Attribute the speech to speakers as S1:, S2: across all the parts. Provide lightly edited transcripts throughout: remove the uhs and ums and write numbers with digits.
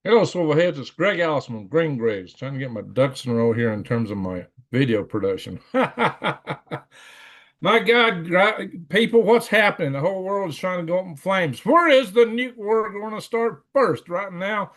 S1: Hello, Silverheads. It's Greg Allison from Green Graves, trying to get my ducks in a row here in terms of my video production. My God, people, what's happening? The whole world is trying to go up in flames. Where is the nuke war going to start first? Right now,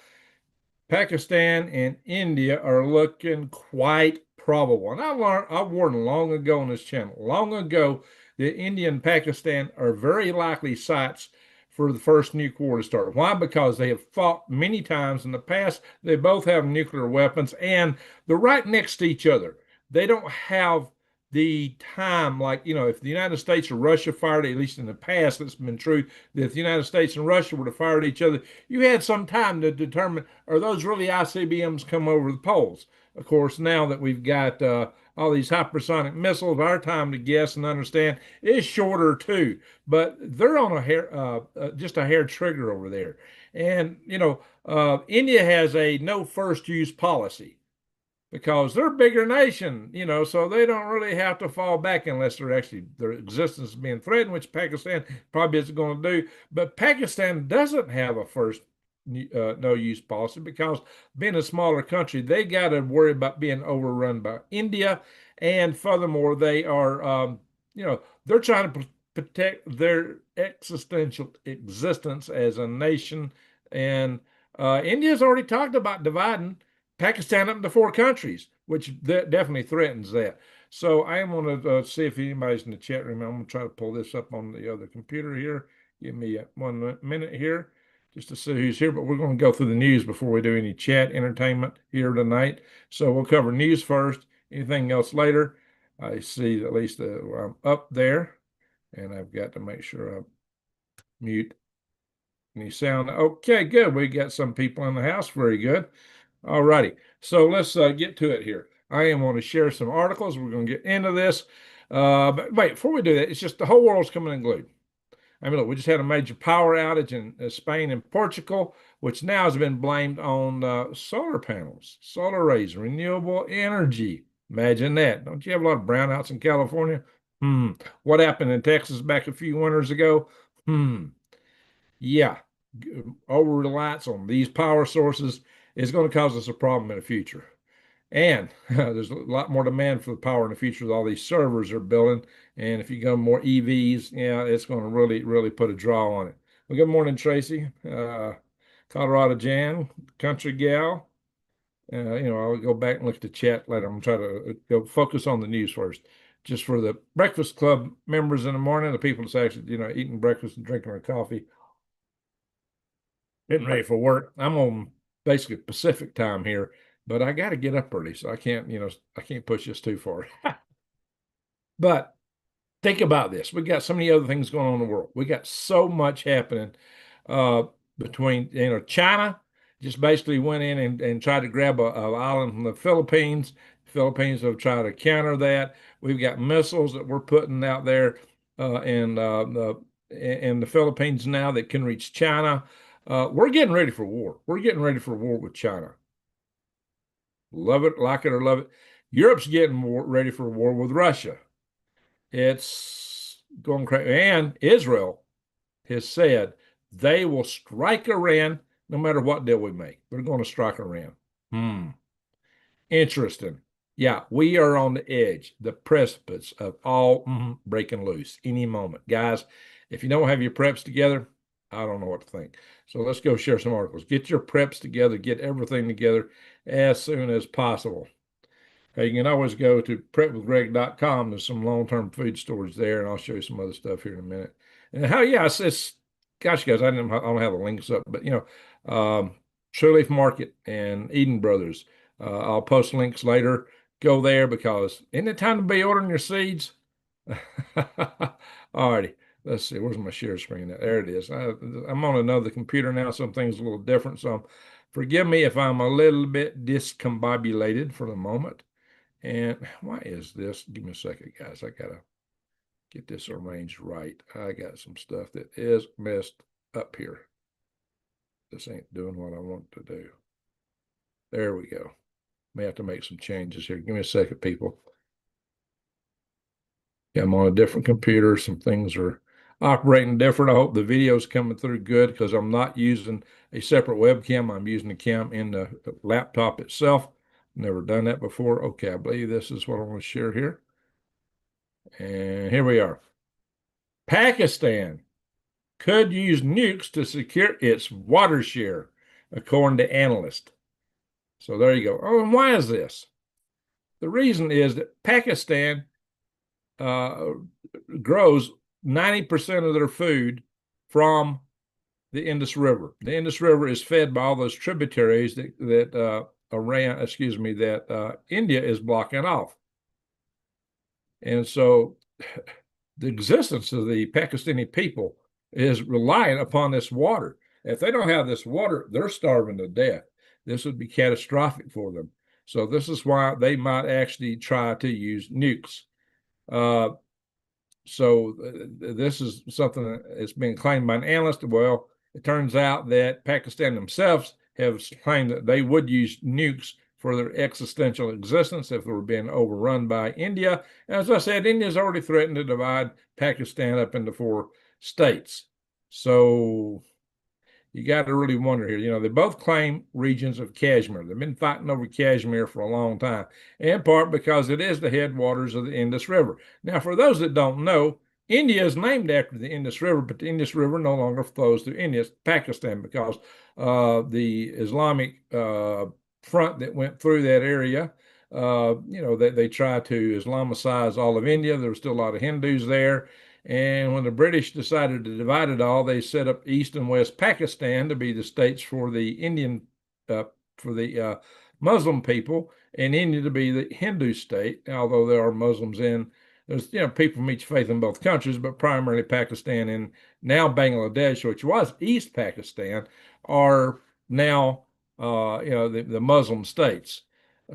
S1: Pakistan and India are looking quite probable. And I warned long ago on this channel, long ago, that India and Pakistan are very likely sites for the first nuke war to start. Why? Because they have fought many times in the past. They both have nuclear weapons and they're right next to each other. They don't have the time, like, if the United States or Russia fired, at least in the past, that's been true, that if the United States and Russia were to fire at each other, you had some time to determine, are those really ICBMs come over the poles? Of course, now that we've got all these hypersonic missiles, our time to guess and understand is shorter too. But they're on a hair, just a hair trigger over there. And, India has a no first use policy because they're a bigger nation, so they don't really have to fall back unless their existence is being threatened, which Pakistan probably isn't going to do. But Pakistan doesn't have a first no use policy because being a smaller country, they got to worry about being overrun by India. And furthermore, they are, they're trying to protect their existential existence as a nation. And India's already talked about dividing Pakistan up into four countries, which definitely threatens that. So I am going to see if anybody's in the chat room. I'm going to try to pull this up on the other computer here. Give me 1 minute here just to see who's here. But we're going to go through the news before we do any chat entertainment here tonight. So we'll cover news first. Anything else later? I see at least I'm up there, and I've got to make sure I mute any sound. Okay, good. We got some people in the house. Very good. All righty. So let's get to it here. I am going to share some articles. We're going to get into this. But wait, before we do that, it's just the whole world's coming unglued. I mean, look, we just had a major power outage in Spain and Portugal, which now has been blamed on solar panels, solar arrays, renewable energy. Imagine that. Don't you have a lot of brownouts in California? What happened in Texas back a few winters ago? Yeah, over reliance on these power sources is going to cause us a problem in the future. And there's a lot more demand for the power in the future with all these servers are building. And if you go more EVs, yeah, it's going to really, really put a draw on it. Well, good morning, Tracy. Colorado Jan, Country Gal. I'll go back and look at the chat later. I'm going to try to go focus on the news first. Just for the Breakfast Club members in the morning, the people that's actually, eating breakfast and drinking their coffee, getting ready for work. I'm on basically Pacific time here, but I got to get up early, so I can't push this too far. But think about this. We got so many other things going on in the world. We got so much happening uh, between, China just basically went in and tried to grab a island from the Philippines. Philippines have tried to counter that. We've got missiles that we're putting out there in the Philippines now that can reach China. We're getting ready for war. We're getting ready for war with China. Love it, like it, or love it. Europe's getting ready for war with Russia. It's going crazy. And Israel has said they will strike Iran no matter what deal we make. They're going to strike Iran. Interesting. Yeah, we are on the edge, the precipice of all breaking loose any moment. Guys, if you don't have your preps together, I don't know what to think. So let's go share some articles. Get your preps together, get everything together as soon as possible. You can always go to prepwithgreg.com. There's some long-term food storage there, and I'll show you some other stuff here in a minute. And gosh, guys, I don't have the links up, but True Leaf Market and Eden Brothers. I'll post links later. Go there because isn't it time to be ordering your seeds? All righty. Let's see. Where's my share screen at? There it is. I'm on another computer now. Some things a little different. So forgive me if I'm a little bit discombobulated for the moment. And why is this? Give me a second, guys. I got to get this arranged right. I got some stuff that is messed up here. This ain't doing what I want to do. There we go. May have to make some changes here. Give me a second, people. Yeah, I'm on a different computer. Some things are, operating different. I hope the video's coming through good because I'm not using a separate webcam. I'm using the cam in the laptop itself. Never done that before. Okay, I believe this is what I want to share here. And here we are. Pakistan could use nukes to secure its water share, according to analysts. So there you go. Oh, and why is this? The reason is that Pakistan uh, grows 90% of their food from the Indus River. The Indus River is fed by all those tributaries that India is blocking off. And so the existence of the Pakistani people is reliant upon this water. If they don't have this water, they're starving to death. This would be catastrophic for them. So this is why they might actually try to use nukes. So this is something that's been claimed by an analyst. Well, it turns out that Pakistan themselves have claimed that they would use nukes for their existential existence if they were being overrun by India. As I said, India has already threatened to divide Pakistan up into 4 states. So you got to really wonder here. You know, they both claim regions of Kashmir. They've been fighting over Kashmir for a long time, in part because it is the headwaters of the Indus River. Now, for those that don't know, India is named after the Indus River, but the Indus River no longer flows through India, Pakistan, because the Islamic front that went through that area, they tried to Islamicize all of India. There were still a lot of Hindus there. And when the British decided to divide it all, they set up East and West Pakistan to be the states for the Muslim people, and India to be the Hindu state. Although there are Muslims there's people from each faith in both countries, but primarily Pakistan and now Bangladesh, which was East Pakistan, are now the Muslim states.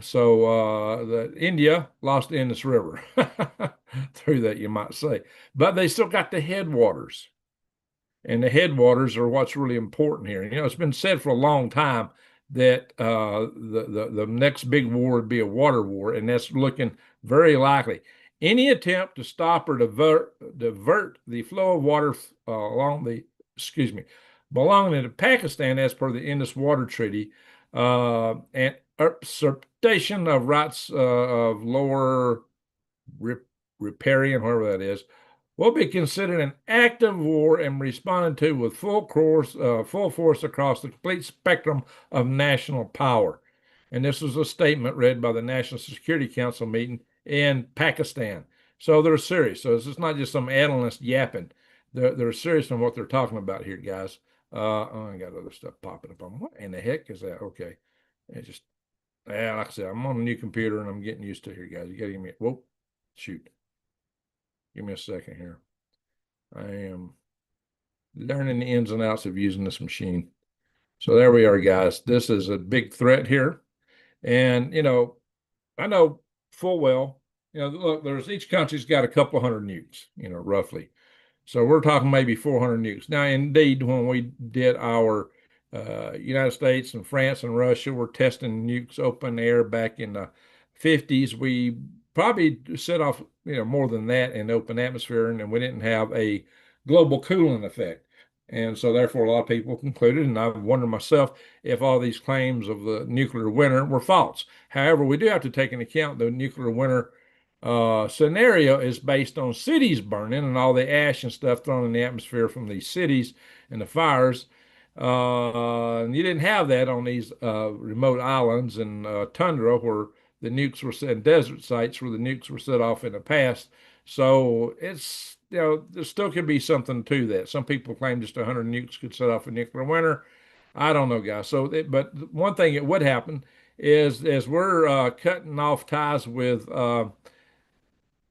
S1: So India lost the Indus River through that, you might say, but they still got the headwaters, and the headwaters are what's really important here. It's been said for a long time that the next big war would be a water war, and that's looking very likely. Any attempt to stop or divert the flow of water belonging to Pakistan as per the Indus Water Treaty, and usurpation of rights of lower riparian, whatever that is, will be considered an act of war and responded to with full force across the complete spectrum of national power. And this was a statement read by the National Security Council meeting in Pakistan. So they're serious. So it's not just some analyst yapping. They're serious on what they're talking about here, guys. I got other stuff popping up on. What in the heck is that? Okay. It just, like I said, I'm on a new computer and I'm getting used to it here, guys. You got to give me, whoa, shoot. Give me a second here. I am learning the ins and outs of using this machine. So there we are, guys. This is a big threat here. And, I know full well, look, each country's got a couple hundred nukes, roughly. So we're talking maybe 400 nukes. Now, indeed, when we did our United States and France and Russia were testing nukes open air back in the 50s, we probably set off more than that in the open atmosphere, and we didn't have a global cooling effect. And so therefore a lot of people concluded, and I've wondered myself, if all these claims of the nuclear winter were false. However, we do have to take into account the nuclear winter scenario is based on cities burning and all the ash and stuff thrown in the atmosphere from these cities and the fires. And you didn't have that on these remote islands and tundra where the nukes were set, desert sites where the nukes were set off in the past. So it's, there still could be something to that. Some people claim just 100 nukes could set off a nuclear winter. I don't know, guys. But one thing that would happen is as we're cutting off ties with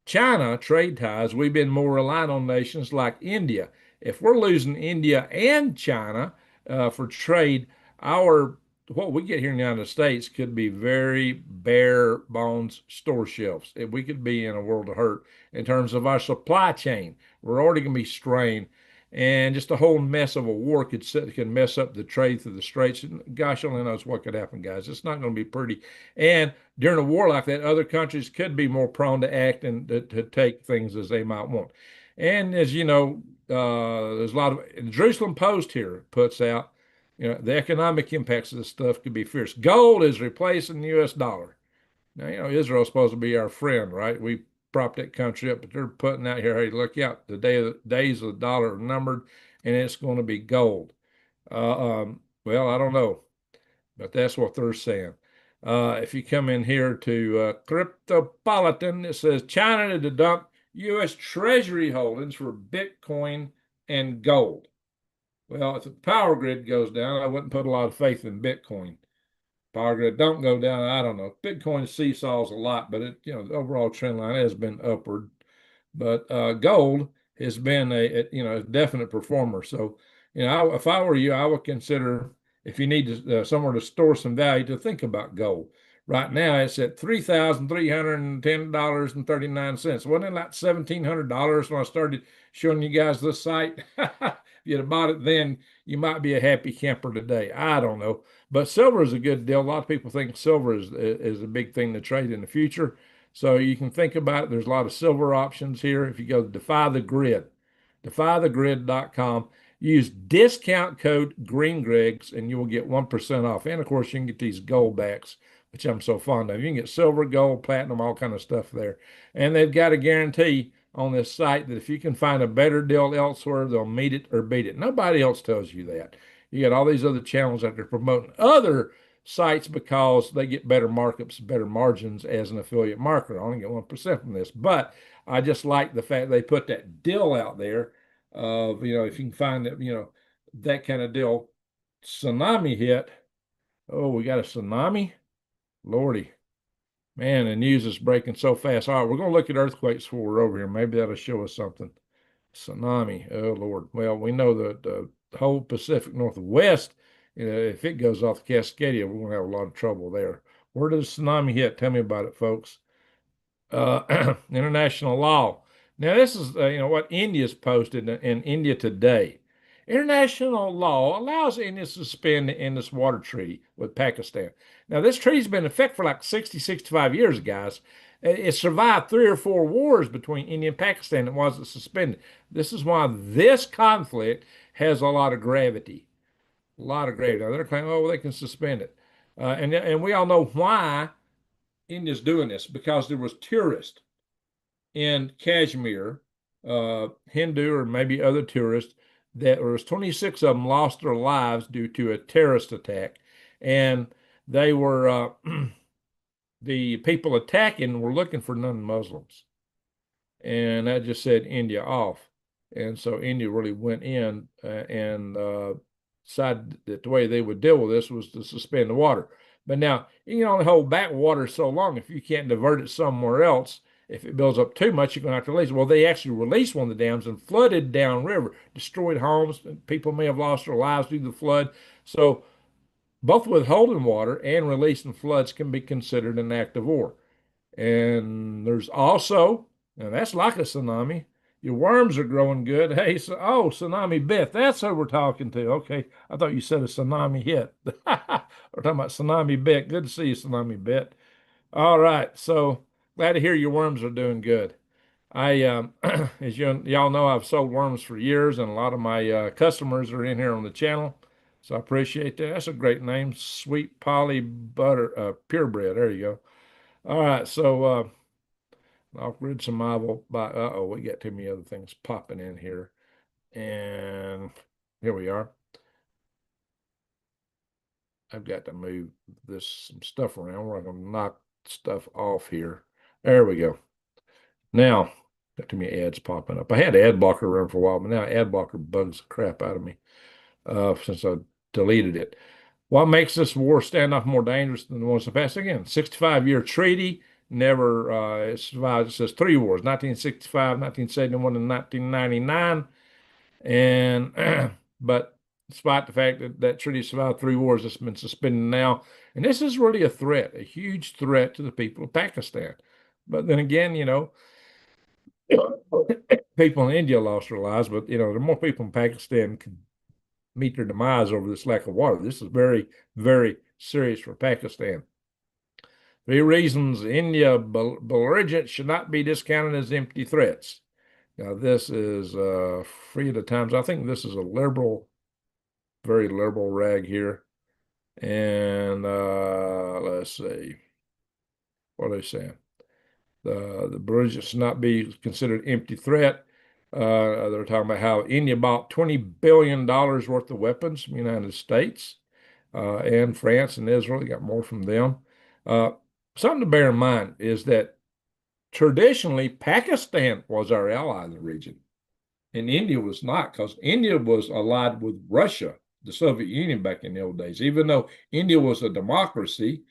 S1: China, trade ties, we've been more reliant on nations like India. If we're losing India and China for trade, what we get here in the United States could be very bare bones store shelves. We could be in a world of hurt in terms of our supply chain. We're already going to be strained, and just a whole mess of a war could mess up the trade through the straits. Gosh only knows what could happen, guys. It's not going to be pretty. And during a war like that, other countries could be more prone to act and to take things as they might want. And as you know, there's a lot of the Jerusalem Post here puts out, the economic impacts of this stuff could be fierce. Gold is replacing the U.S. dollar. Now, Israel's supposed to be our friend, right? We propped that country up, but they're putting out here, hey, look out, days of the dollar are numbered, and it's going to be gold. Well, I don't know, but that's what they're saying. If you come in here to Cryptopolitan, it says China to dump U.S. Treasury holdings for Bitcoin and gold. Well, if the power grid goes down, I wouldn't put a lot of faith in Bitcoin. Power grid don't go down, I don't know. Bitcoin seesaws a lot, but the overall trend line has been upward. But gold has been a definite performer. So, if I were you, I would consider, if you need somewhere to store some value, to think about gold. Right now, it's at $3,310.39. Wasn't it like $1,700 when I started showing you guys this site? If you'd have bought it then, you might be a happy camper today. I don't know. But silver is a good deal. A lot of people think silver is a big thing to trade in the future. So you can think about it. There's a lot of silver options here. If you go to Defy the Grid, defythegrid.com, use discount code GreenGregs and you will get 1% off. And of course, you can get these gold backs, which I'm so fond of. You can get silver, gold, platinum, all kind of stuff there. And they've got a guarantee on this site that if you can find a better deal elsewhere, they'll meet it or beat it. Nobody else tells you that. You got all these other channels that they're promoting other sites because they get better markups, better margins as an affiliate marketer. I only get 1% from this, but I just like the fact they put that deal out there of, if you can find that, that kind of deal. Tsunami hit. Oh, we got a tsunami? Lordy. Man, the news is breaking so fast. All right, we're going to look at earthquakes before we're over here. Maybe that'll show us something. Tsunami. Oh, Lord. Well, we know that the whole Pacific Northwest, if it goes off the Cascadia, we're going to have a lot of trouble there. Where does tsunami hit? Tell me about it, folks. International law. Now, this is what India's posted in India Today. International law allows India to suspend the Indus Water Treaty with Pakistan. Now, this treaty's been in effect for like 60, 65 years, guys. It survived 3 or 4 wars between India and Pakistan. It wasn't suspended. This is why this conflict has a lot of gravity. A lot of gravity. Now, they're claiming, oh, well, they can suspend it. And we all know why India's doing this, because there was tourists in Kashmir, Hindu or maybe other tourists, that there was 26 of them lost their lives due to a terrorist attack. And they were, the people attacking were looking for non-Muslims. And that just set India off. And so India really went in and decided that the way they would deal with this was to suspend the water. But now, you can only hold back water so long. If you can't divert it somewhere else, if it builds up too much, you're going to have to release it. Well, they actually released one of the dams and flooded downriver, destroyed homes. People may have lost their lives due to the flood. So both withholding water and releasing floods can be considered an act of war. And there's also, and that's like a tsunami, your worms are growing good. Hey, tsunami bit. That's who we're talking to. Okay, I thought you said a tsunami hit. We're talking about tsunami bit. Good to see you, tsunami bit. All right, so glad to hear your worms are doing good. As y'all know, I've sold worms for years, and a lot of my customers are in here on the channel, so I appreciate that. That's a great name, Sweet Polly Butter Purebred. There you go. All right, so off-grid survival by, we got too many other things popping in here. And here we are. I've got to move some stuff around. We're going to knock stuff off here. There we go. Now, got too many ads popping up. I had ad blocker around for a while, but now ad blocker bugs the crap out of me since I deleted it. What makes this war standoff more dangerous than the ones in the past? Again, 65-year treaty. Never it survived. It says 3 wars: 1965, 1971, and 1999. And but despite the fact that that treaty survived 3 wars, it's been suspended now. And this is really a threat, a huge threat to the people of Pakistan. But then again, people in India lost their lives, but there are more people in Pakistan can meet their demise over this lack of water. This is very, very serious for Pakistan. 3 reasons India belligerent should not be discounted as empty threats. Now, this is Free of the Times. I think this is a liberal, very liberal rag here. And let's see, what are they saying? The British should not be considered empty threat. They're talking about how India bought $20 billion worth of weapons from the United States and France and Israel. They got more from them. Uh, Something to bear in mind is that traditionally Pakistan was our ally in the region, and India was not, because India was allied with Russia, the Soviet Union, back in the old days. Even though India was a democracy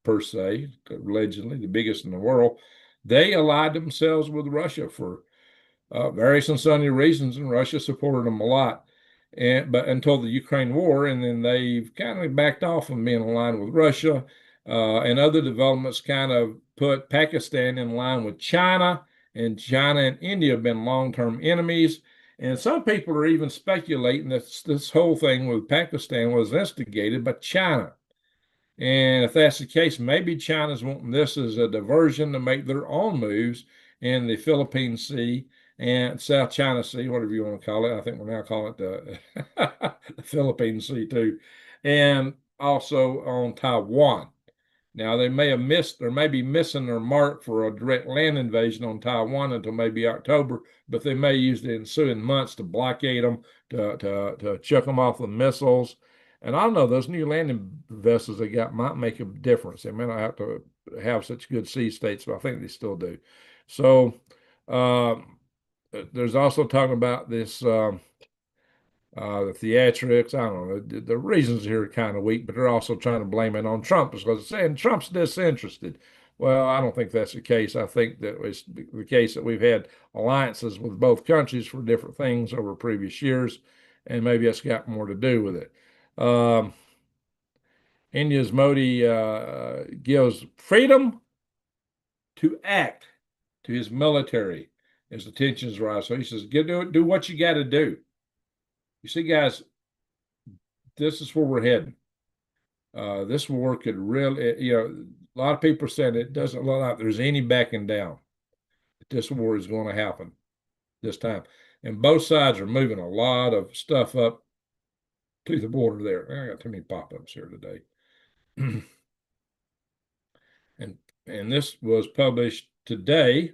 S1: per se, allegedly the biggest in the world, they allied themselves with Russia for various and sundry reasons, and Russia supported them a lot. But until the Ukraine war, and then they've kind of backed off from being aligned with Russia, and other developments kind of put Pakistan in line with China, and China and India have been long-term enemies. And some people are even speculating that this whole thing with Pakistan was instigated by China. And if that's the case, maybe China's wanting this as a diversion to make their own moves in the Philippine Sea and South China Sea, whatever you want to call it. I think we're now calling it the Philippine Sea too, and also on Taiwan. Now they may have missed or may be missing their mark for a direct land invasion on Taiwan until maybe October, but they may use the ensuing months to blockade them, to chuck them off with missiles. And I don't know, those new landing vessels they got might make a difference. They may not have to have such good sea states, but I think they still do. So uh, there's also talking about this the theatrics. I don't know. The reasons here are kind of weak, but they're also trying to blame it on Trump because it's saying Trump's disinterested. Well, I don't think that's the case. I think that it's the case that we've had alliances with both countries for different things over previous years, and maybe that's got more to do with it. Um, India's Modi gives freedom to act to his military as the tensions rise. So he says, do what you got to do. You see, guys, this is where we're heading. This war could really, a lot of people are saying it doesn't look like there's any backing down. This war is going to happen this time. And both sides are moving a lot of stuff up to the border there. I got too many pop-ups here today. and this was published today,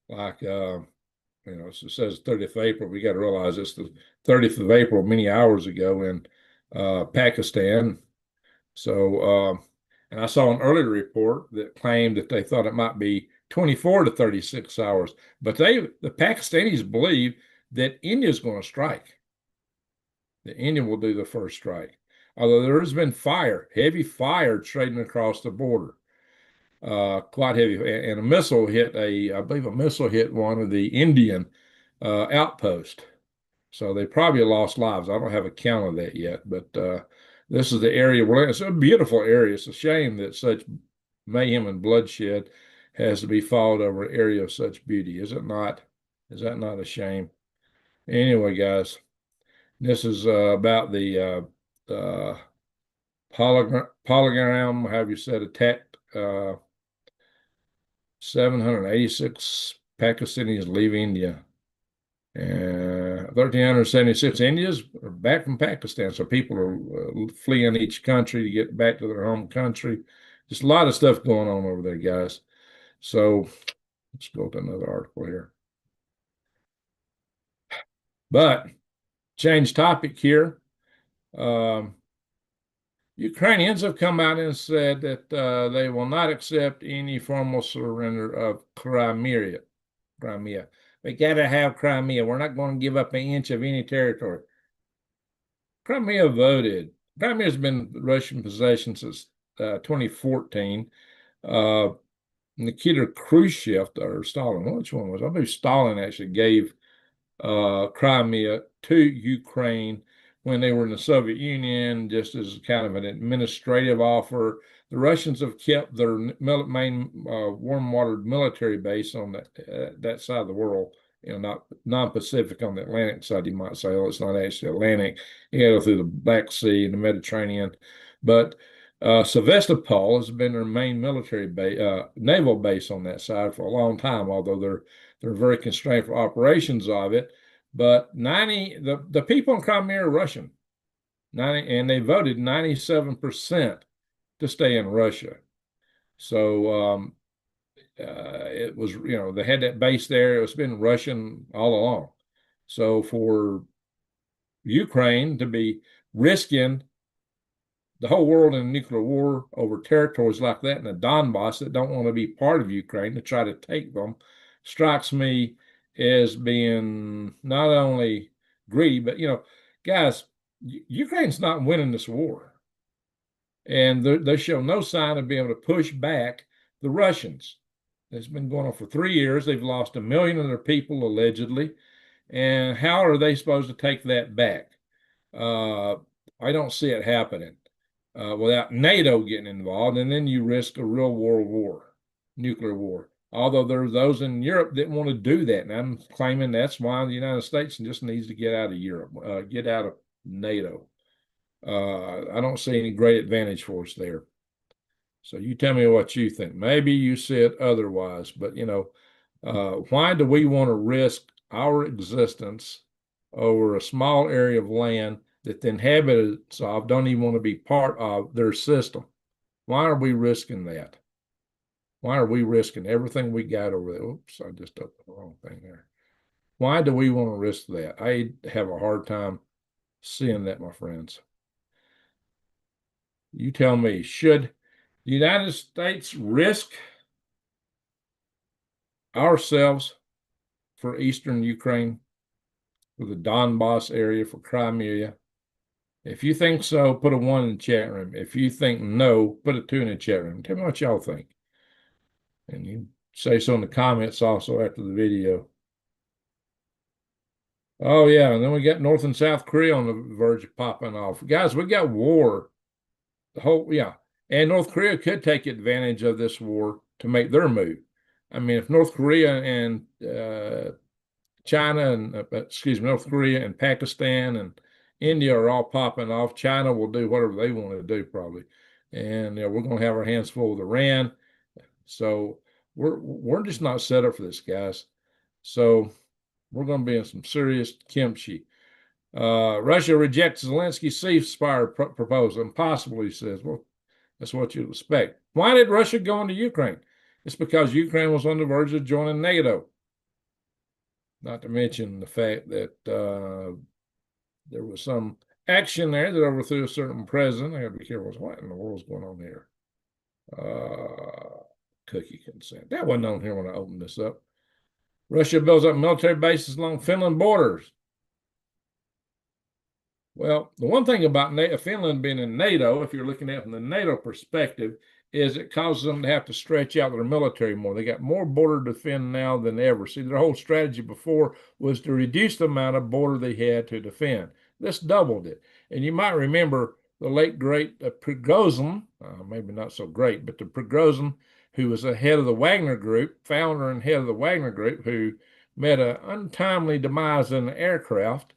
S1: like it says 30th of April. We got to realize it's the 30th of April, many hours ago in Pakistan. So, and I saw an earlier report that claimed that they thought it might be 24 to 36 hours, but the Pakistanis believe that India is going to strike. That India will do the first strike. Although there has been heavy fire trading across the border, quite heavy, and I believe a missile hit one of the Indian outposts. So they probably lost lives. I don't have a count of that yet, but this is the area we're in. It's a beautiful area. It's a shame that such mayhem and bloodshed has to be followed over an area of such beauty. Is it not? Is that not a shame? Anyway, guys, this is about the Polygram, however you said, attacked 786 Pakistanis leave India. 1,376 Indians are back from Pakistan. So people are fleeing each country to get back to their home country. Just a lot of stuff going on over there, guys. So let's go to another article here. But change topic here. Ukrainians have come out and said that they will not accept any formal surrender of Crimea. We got to have Crimea. We're not going to give up an inch of any territory. Crimea voted. Crimea has been Russian possession since 2014. Nikita Khrushchev or Stalin, which one was? I believe Stalin actually gave Crimea to Ukraine when they were in the Soviet Union, just as kind of an administrative offer. The Russians have kept their main warm-watered military base on that side of the world, not non-Pacific on the Atlantic side, you might say. Well, it's not actually Atlantic, through the Black Sea and the Mediterranean. But Sevastopol has been their main military base, naval base on that side for a long time, although they're very constrained for operations of it. But the people in Crimea are Russian, 90, and they voted 97% to stay in Russia. So it was, they had that base there. It's been Russian all along. So for Ukraine to be risking the whole world in a nuclear war over territories like that in the Donbass that don't want to be part of Ukraine to try to take them strikes me as being not only greedy, but, guys, Ukraine's not winning this war. And they show no sign of being able to push back the Russians. It's been going on for 3 years. They've lost 1 million of their people, allegedly. And how are they supposed to take that back? I don't see it happening without NATO getting involved. And then you risk a real world war, nuclear war. Although there's those in Europe that want to do that. And I'm claiming that's why the United States just needs to get out of Europe, get out of NATO. I don't see any great advantage for us there. So you tell me what you think. Maybe you see it otherwise, but why do we want to risk our existence over a small area of land that the inhabitants of don't even want to be part of their system? Why are we risking that? Why are we risking everything we got over there? Oops, I just opened the wrong thing there. Why do we want to risk that? I have a hard time seeing that, my friends. You tell me, should the United States risk ourselves for Eastern Ukraine, for the Donbass area, for Crimea? If you think so, put a 1 in the chat room. If you think no, put a 2 in the chat room. Tell me what y'all think. And you say so in the comments also after the video. Oh, yeah, and then we got North and South Korea on the verge of popping off. Guys, we got war. And North Korea could take advantage of this war to make their move. I mean, if North Korea and China and North Korea and Pakistan and India are all popping off, China will do whatever they want to do probably, and we're going to have our hands full with Iran. So we're just not set up for this, guys. So we're going to be in some serious kimchi. Russia rejects Zelensky's ceasefire proposal. Impossible, he says. Well, that's what you'd expect. Why did Russia go into Ukraine? It's because Ukraine was on the verge of joining NATO. Not to mention the fact that there was some action there that overthrew a certain president. I got to be careful. What in the world's going on here? Cookie consent. That wasn't on here when I opened this up. Russia builds up military bases along Finland borders. Well, the one thing about Finland being in NATO, if you're looking at it from the NATO perspective, is it causes them to have to stretch out their military more. They got more border to defend now than ever. See, their whole strategy before was to reduce the amount of border they had to defend. This doubled it. And you might remember the late, great Prigozhin, maybe not so great, but the Prigozhin, who was the head of the Wagner Group, founder and head of the Wagner Group, who met an untimely demise in an aircraft,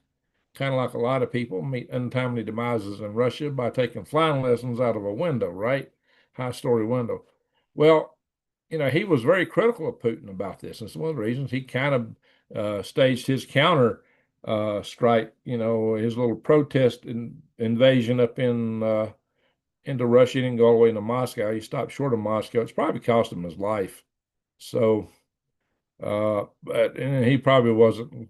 S1: kind of like a lot of people meet untimely demises in Russia by taking flying lessons out of a window, right? High-story window. Well, he was very critical of Putin about this. And it's one of the reasons he kind of staged his counter strike, his little protest invasion up into Russia. He didn't go all the way into Moscow. He stopped short of Moscow. It's probably cost him his life. So, and he probably wasn't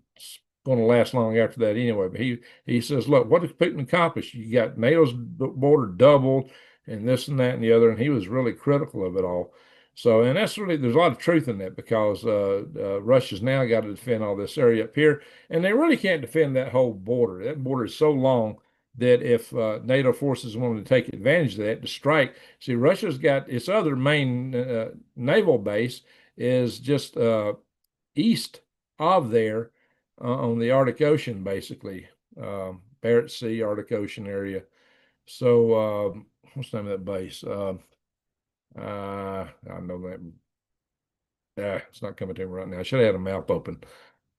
S1: going to last long after that anyway. But he says, look, what did Putin accomplish? You got NATO's border doubled and this and that and the other, and he was really critical of it all. So, and that's really, there's a lot of truth in that because Russia's now got to defend all this area up here, and they really can't defend that whole border. That border is so long that if NATO forces wanted to take advantage of that to strike, see, Russia's got its other main naval base is just east of there on the Arctic Ocean, basically, Barents Sea, Arctic Ocean area. So, what's the name of that base? I know that. It's not coming to me right now. I should have had a map open.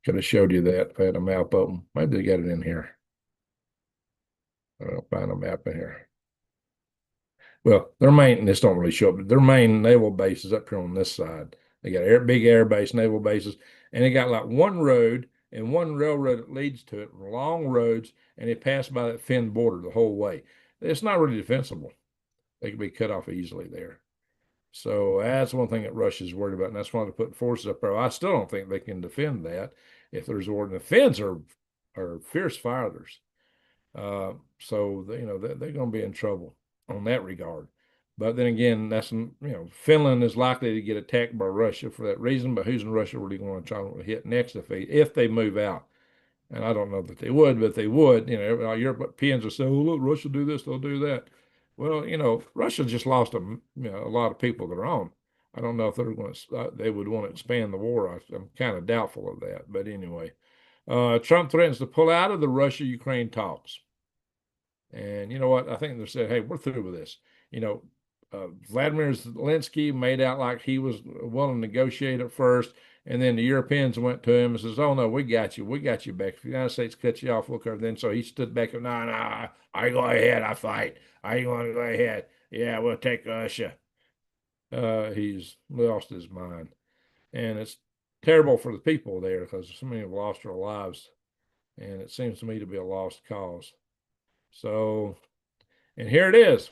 S1: Could have showed you that if I had a map open. Maybe they got it in here. I'll find a map in here. Well, this don't really show up, but their main naval base is up here on this side. They got big air base, naval bases, and they got like one road and one railroad that leads to it, long roads, and they pass by that thin border the whole way. It's not really defensible. They could be cut off easily there. So that's one thing that Russia's worried about, and that's why they're putting forces up there. I still don't think they can defend that if there's order. The Finns are fierce fighters, so they're going to be in trouble on that regard. But then again, Finland is likely to get attacked by Russia for that reason. But who's in Russia really going to try to hit next if they move out? And I don't know that they would, but if they would, Europeans will say, "Oh, look, Russia do this, they'll do that." Well, Russia just lost a lot of people of their own. I don't know if they would want to expand the war. I'm kind of doubtful of that. But anyway, Trump threatens to pull out of the Russia-Ukraine talks. And you know what? I think they said, "Hey, we're through with this." Vladimir Zelensky made out like he was willing to negotiate at first, and then the Europeans went to him and says, "Oh no, we got you back. If the United States cuts you off, we'll cover." Then so he stood back and, "No, I go ahead, I fight. I going to go ahead. Yeah, we'll take Russia." He's lost his mind, and it's terrible for the people there because so many have lost their lives, and it seems to me to be a lost cause. So, and here it is.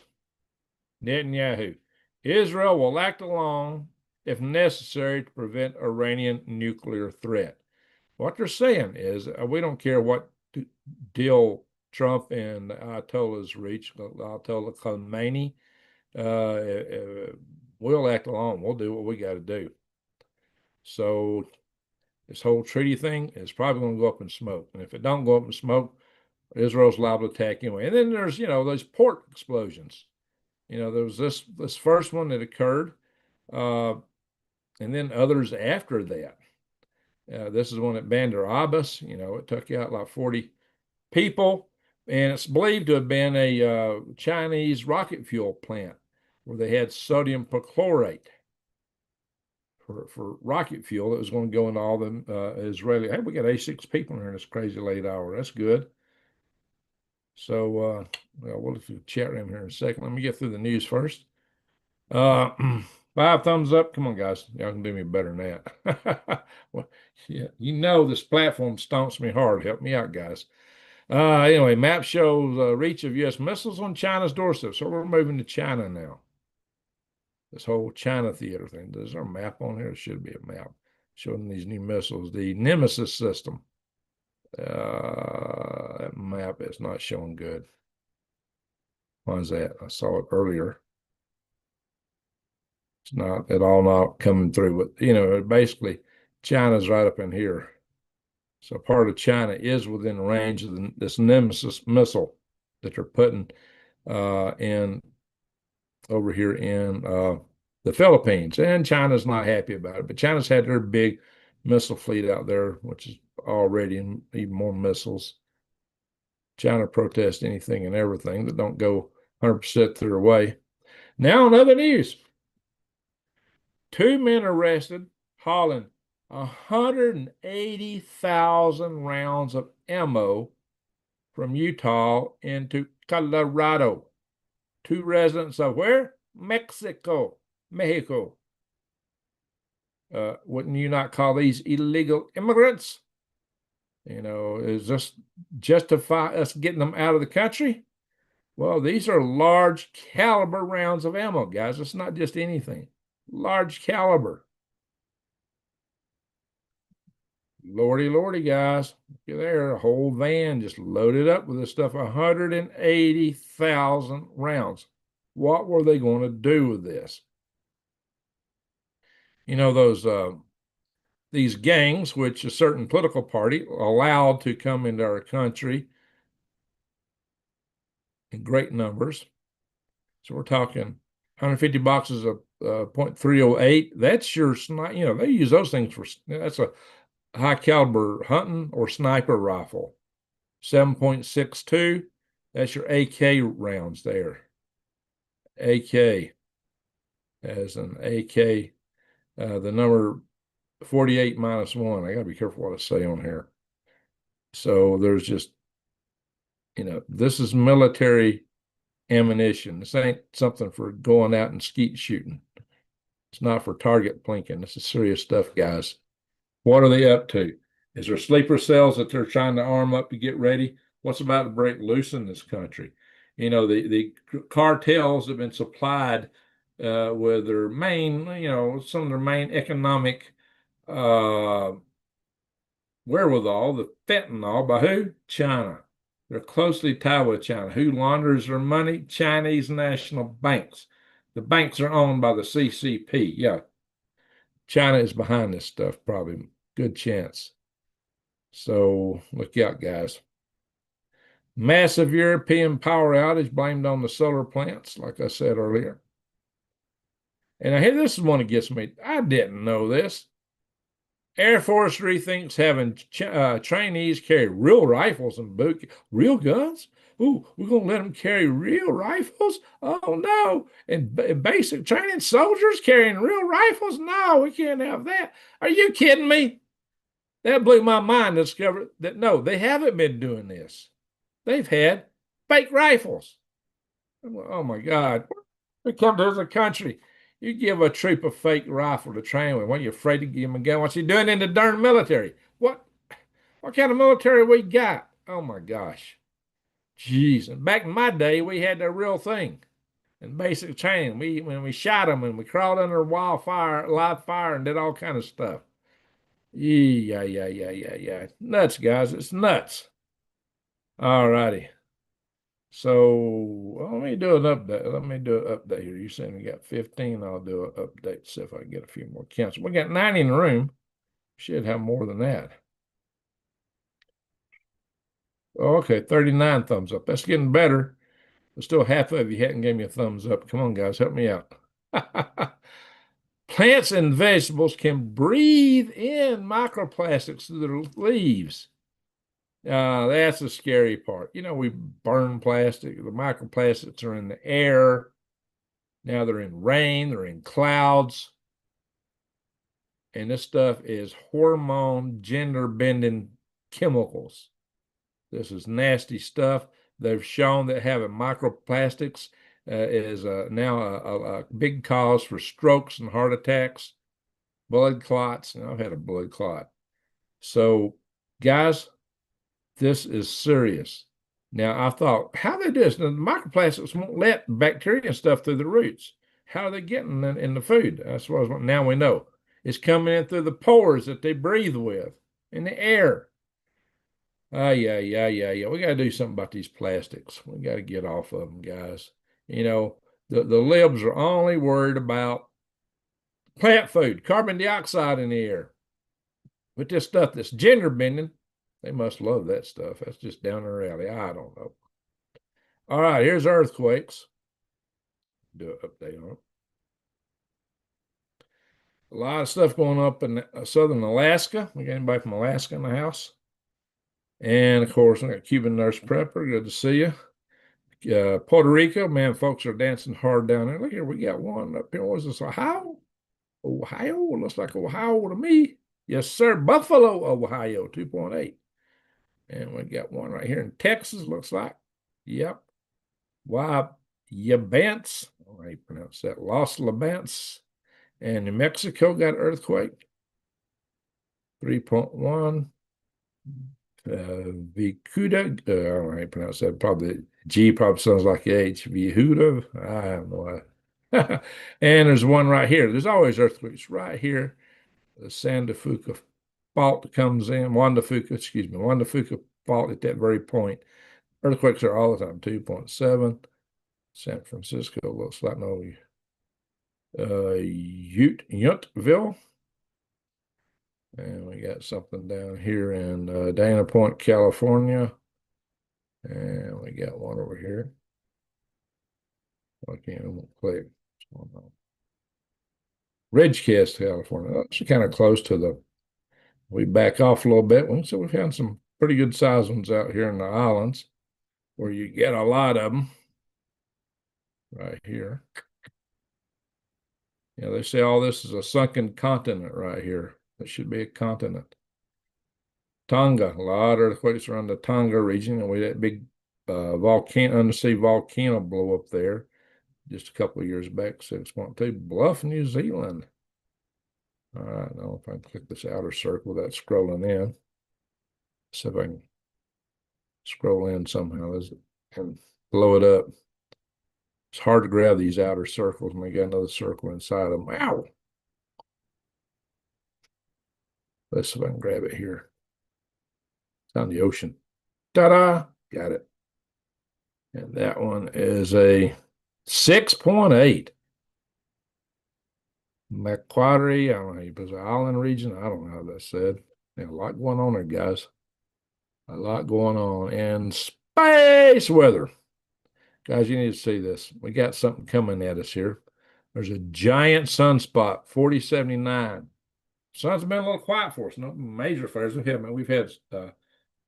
S1: Netanyahu. Israel will act alone if necessary to prevent Iranian nuclear threat. What they're saying is we don't care what deal Trump and Ayatollahs reach, Ayatollah Khomeini, we'll act alone. We'll do what we got to do. So this whole treaty thing is probably going to go up in smoke. And if it don't go up in smoke, Israel's liable to attack anyway. And then there's, those port explosions. There was this first one that occurred, and then others after that. This is one at Bandar Abbas. It took out like 40 people, and it's believed to have been a Chinese rocket fuel plant where they had sodium perchlorate for rocket fuel that was going to go into all the Israeli. Hey, we got 86 people here in this crazy late hour. That's good. So, we'll look through the chat room here in a second. Let me get through the news first. 5 thumbs up. Come on, guys. Y'all can do me better than that. Well, yeah, this platform stomps me hard. Help me out, guys. Anyway, map shows reach of U.S. missiles on China's doorstep. So we're moving to China now. This whole China theater thing. Is there a map on here? There should be a map showing these new missiles. The Nemesis system. That map is not showing good. Why is that? I saw it earlier. It's not at all not coming through, but basically China's right up in here. So part of China is within range of this Nemesis missile that they're putting in over here in the Philippines. And China's not happy about it, but China's had their big missile fleet out there, which is already even more missiles. China protests anything and everything that don't go 100% their way. Now in other news, 2 men arrested hauling 180,000 rounds of ammo from Utah into Colorado. 2 residents of where? Mexico. Wouldn't you not call these illegal immigrants? Is this justify us getting them out of the country? Well, these are large caliber rounds of ammo, guys. It's not just anything. Large caliber. Lordy, guys. Look there, a whole van just loaded up with this stuff, 180,000 rounds. What were they going to do with this? These gangs, which a certain political party allowed to come into our country in great numbers. So we're talking 150 boxes of .308. That's your sniper. They use those things that's a high caliber hunting or sniper rifle. 7.62. That's your AK rounds there. AK as an AK, the number 48 minus 1. I got to be careful what I say on here. So there's just, this is military ammunition. This ain't something for going out and skeet shooting. It's not for target plinking. This is serious stuff, guys. What are they up to? Is there sleeper cells that they're trying to arm up to get ready? What's about to break loose in this country? The cartels have been supplied with their main, some of their main economic uh, wherewithal, the fentanyl, by who? China. They're closely tied with China. Who launders their money? Chinese national banks. The banks are owned by the CCP. Yeah, China is behind this stuff, probably. Good chance. So look out, guys. Massive European power outage blamed on the solar plants, like I said earlier. And I hear this is one that gets me. I didn't know this. Air Force rethinks having trainees carry real rifles and real guns. Ooh, we're going to let them carry real rifles? Oh, no. And basic training soldiers carrying real rifles? No, we can't have that. Are you kidding me? That blew my mind to discover that no, they haven't been doing this. They've had fake rifles. Oh, my God. We come to the country. You give a troop a fake rifle to train with. What, you afraid to give him a gun? What's he doing in the darn military? What kind of military we got? Oh my gosh. Jeez. And back in my day, we had the real thing. In basic training, when we shot them and we crawled under live fire and did all kind of stuff. Yeah. Nuts, guys. It's nuts. All righty. So let me do an update. Let me do an update here. You're saying we got 15. I'll do an update, see if I can get a few more counts. We got 90 in the room. Should have more than that. Oh, okay, 39 thumbs up. That's getting better. But still, half of you hadn't gave me a thumbs up. Come on, guys, help me out. Plants and vegetables can breathe in microplastics through their leaves. That's the scary part. We burn plastic. The microplastics are in the air. Now they're in rain, they're in clouds. And this stuff is hormone gender bending chemicals. This is nasty stuff. They've shown that having microplastics is now a big cause for strokes and heart attacks, blood clots. And I've had a blood clot. So, guys, this is serious. Now, I thought, how they do this? The microplastics won't let bacteria and stuff through the roots. How are they getting in the food? That's what I was wondering. Now we know. It's coming in through the pores that they breathe with, in the air. Yeah. We got to do something about these plastics. We got to get off of them, guys. The libs are only worried about plant food, carbon dioxide in the air. But this stuff that's gender bending, they must love that stuff. That's just down their alley. I don't know. All right, here's earthquakes. Do an update on it. A lot of stuff going up in southern Alaska. We got anybody from Alaska in the house? And of course, I got Cuban Nurse Prepper. Good to see you. Puerto Rico, man, folks are dancing hard down there. Look here, we got one up here. What is this? Ohio? Ohio? Looks like Ohio to me. Yes, sir. Buffalo, Ohio, 2.8. And we got one right here in Texas, looks like. Yep. Why, Yabants. I don't know how you pronounce that. Los Labants. And New Mexico got an earthquake. 3.1. Vicuda. I don't know how you pronounce that. Probably G probably sounds like H. Vihuda. I have no idea. And there's one right here. There's always earthquakes right here. The Sandafuca fault comes in. Wanda Fuca fault at that very point. Earthquakes are all the time. 2.7. San Francisco looks like no. Yountville. And we got something down here in Dana Point, California. And we got one over here. I won't click. Ridgecrest, California. That's kind of close to we back off a little bit. So we've had some pretty good size ones out here in the islands where you get a lot of them right here. They say all this is a sunken continent right here. It should be a continent. Tonga, a lot of earthquakes around the Tonga region, and we had that big undersea volcano blow up there. just a couple of years back, 6.2. Bluff, New Zealand. All right, now if I can click this outer circle without scrolling in. See if I can scroll in somehow and blow it up. It's hard to grab these outer circles when we got another circle inside them. Ow! Let's see if I can grab it here. It's on the ocean. Ta-da! Got it. And that one is a 6.8. Macquarie, I don't know how you put it, island region. I don't know how that's said. Yeah, a lot going on there, guys. A lot going on. And space weather. Guys, you need to see this. We got something coming at us here. There's a giant sunspot, 4079. Sun's been a little quiet for us. No major flares. We've had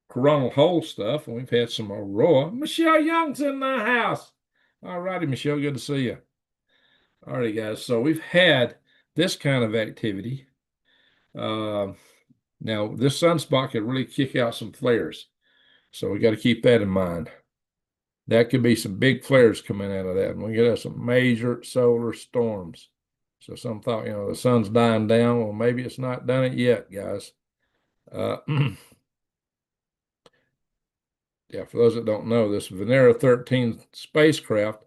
S1: coronal hole stuff, and we've had some aurora. Michelle Young's in the house. All righty, Michelle, good to see you. All righty, guys. So we've had this kind of activity. Now, this sunspot could really kick out some flares. So we got to keep that in mind. That could be some big flares coming out of that. And we could have some major solar storms. So some thought, the sun's dying down. Well, maybe it's not done it yet, guys. Yeah, for those that don't know, this Venera 13 spacecraft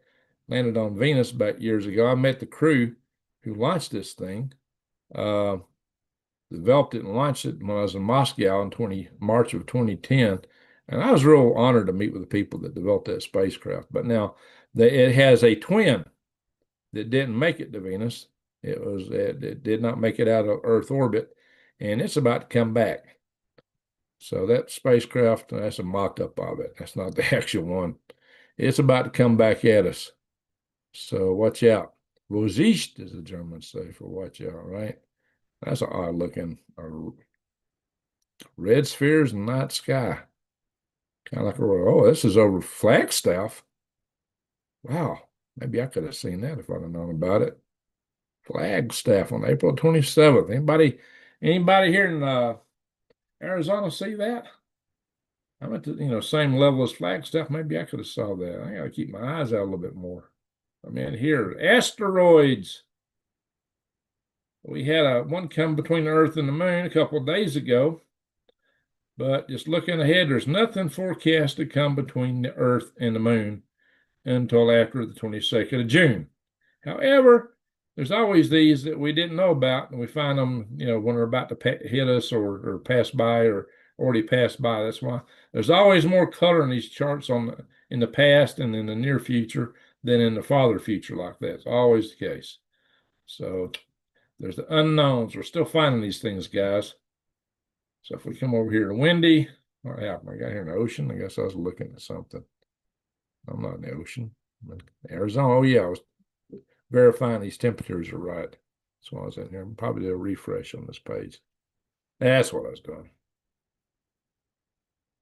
S1: landed on Venus back years ago. I met the crew who launched this thing, developed it and launched it when I was in Moscow in March of 2010. And I was real honored to meet with the people that developed that spacecraft. But now it has a twin that didn't make it to Venus. It did not make it out of Earth orbit, and it's about to come back. So that spacecraft, that's a mock-up of it. That's not the actual one. It's about to come back at us. So watch out. Vorsicht, as the Germans say, for watch out, right? That's an odd-looking red spheres and night sky. Kind of like, oh, this is over Flagstaff. Wow. Maybe I could have seen that if I'd have known about it. Flagstaff on April 27th. Anybody here in Arizona see that? I'm at the same level as Flagstaff. Maybe I could have saw that. I got to keep my eyes out a little bit more. I mean, here, asteroids. We had one come between the Earth and the Moon a couple of days ago. But just looking ahead, there's nothing forecast to come between the Earth and the Moon until after the 22nd of June. However, there's always these that we didn't know about, and we find them, when they're about to hit us or pass by or already passed by. That's why there's always more color in these charts in the past and in the near future than in the farther future like that. It's always the case. So there's the unknowns. We're still finding these things, guys. So if we come over here to windy, what happened? I got here in the ocean. I guess I was looking at something. I'm not in the ocean. Arizona. Oh, yeah. I was verifying these temperatures are right. That's why I was in here. Probably do a refresh on this page. That's what I was doing.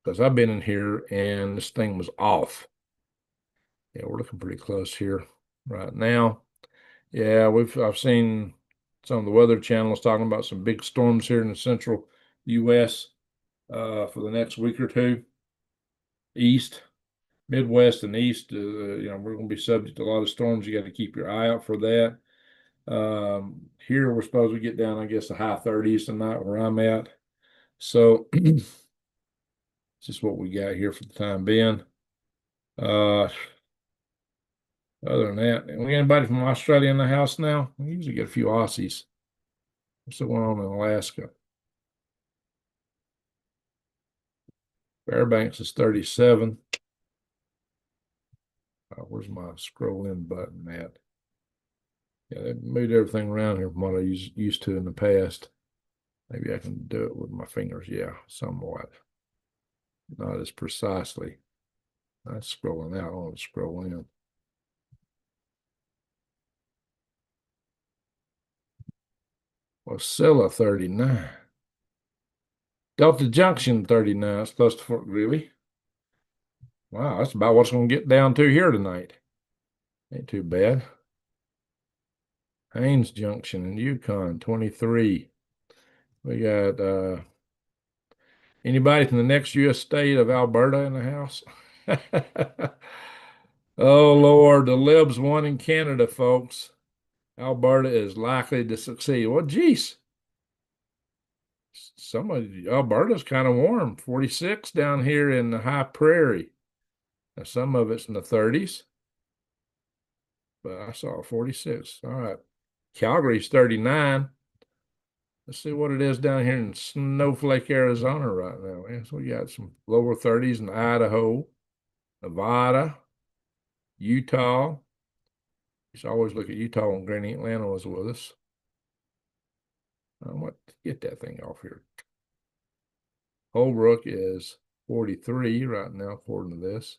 S1: Because I've been in here and this thing was off. Yeah, we're looking pretty close here right now. Yeah, I've seen some of the weather channels talking about some big storms here in the central U.S. For the next week or two. East, Midwest, and East, we're going to be subject to a lot of storms. You got to keep your eye out for that. Here we're supposed to get down, I guess, the high 30s tonight where I'm at. So it's just what we got here for the time being. Other than that, we got anybody from Australia in the house now? We usually get a few Aussies. What's going on in Alaska? Fairbanks is 37. Where's my scroll in button at? Yeah, they moved everything around here from what I used to in the past. Maybe I can do it with my fingers. Yeah, somewhat. Not as precisely. That's scrolling out. I want to scroll in. Wasilla 39. Delta Junction 39. That's close to Fort Greely. Wow, that's about what's going to get down to here tonight. Ain't too bad. Haynes Junction in Yukon 23. We got anybody from the next U.S. state of Alberta in the house? Oh, Lord, the libs won in Canada, folks. Alberta is likely to succeed. Well, geez, some of Alberta's kind of warm. 46 down here in the high prairie. Now, some of it's in the 30s, but I saw 46. All right. Calgary's 39. Let's see what it is down here in Snowflake, Arizona right now. Yeah, so we got some lower 30s in Idaho, Nevada, Utah. You should always look at Utah when Granny Atlanta was with us. I want to get that thing off here. Holbrook is 43 right now, according to this.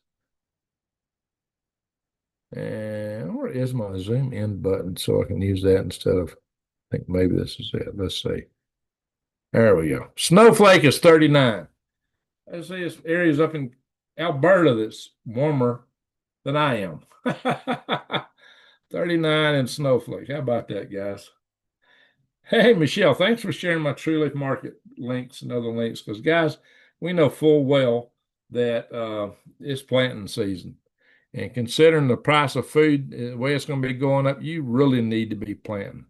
S1: And where is my zoom in button so I can use that instead of, I think maybe this is it. Let's see. There we go. Snowflake is 39. I see this areas up in Alberta that's warmer than I am. 39 in Snowflake. How about that, guys? Hey, Michelle, thanks for sharing my True Leaf Market links and other links because, guys, we know full well that it's planting season. And considering the price of food, the way it's going to be going up, you really need to be planting.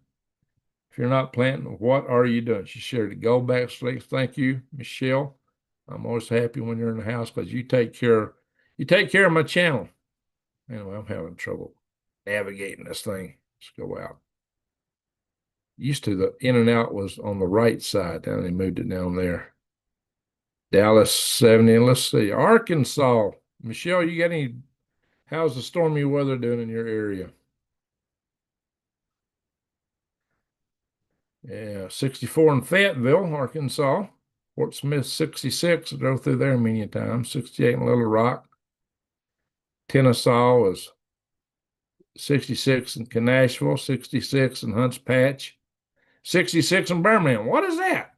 S1: If you're not planting, what are you doing? She shared the gold back links. Thank you, Michelle. I'm always happy when you're in the house because you take care of my channel. Anyway, I'm having trouble navigating this thing. Let's go out. Used to the in and out was on the right side. Now they moved it down there. Dallas 70. Let's see. Arkansas. Michelle, you got any? How's the stormy weather doing in your area? Yeah, 64 in Fayetteville, Arkansas. Fort Smith 66. I drove through there many times. 68 in Little Rock. Tennessee was 66 in Nashville, 66 in Hunts Patch, 66 in Birmingham. What is that?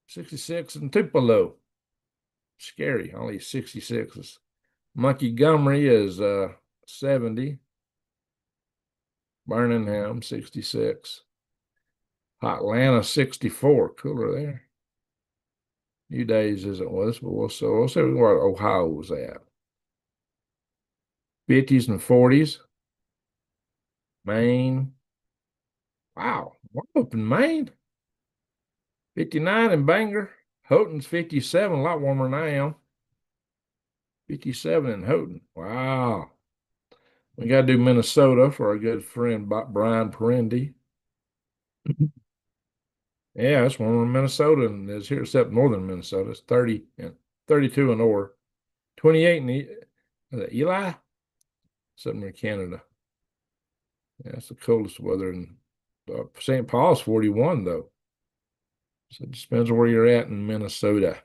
S1: 66 in Tupelo. Scary. Only 66s. Montgomery is 70. Birmingham 66. Atlanta 64. Cooler there. New Days isn't with us, but we'll see where Ohio was at. 50s and 40s. Maine. Wow. What up in Maine? 59 in Bangor. Houghton's 57, a lot warmer than I am. 57 in Houghton. Wow. We got to do Minnesota for our good friend Brian Perendi. Yeah, it's warmer in Minnesota than it is here, except northern Minnesota. It's 30 and 32 in Orr. 28 in Eli, something in Canada. Yeah, that's the coldest weather in St. Paul's 41, though. So it just depends on where you're at in Minnesota.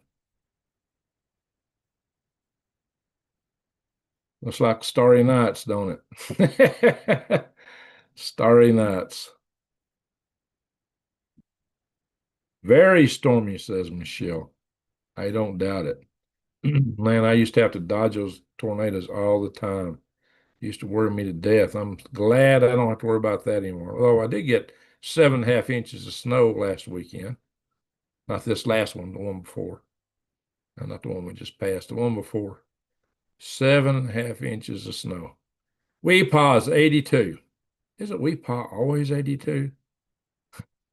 S1: Looks like starry nights, don't it? Starry nights. Very stormy, says Michelle. I don't doubt it. Man, I used to have to dodge those tornadoes all the time. Used to worry me to death. I'm glad I don't have to worry about that anymore. Although I did get 7.5 inches of snow last weekend. Not this last one, the one before. Not the one we just passed, the one before. 7.5 inches of snow. WWIII's 82. Isn't WWIII always 82?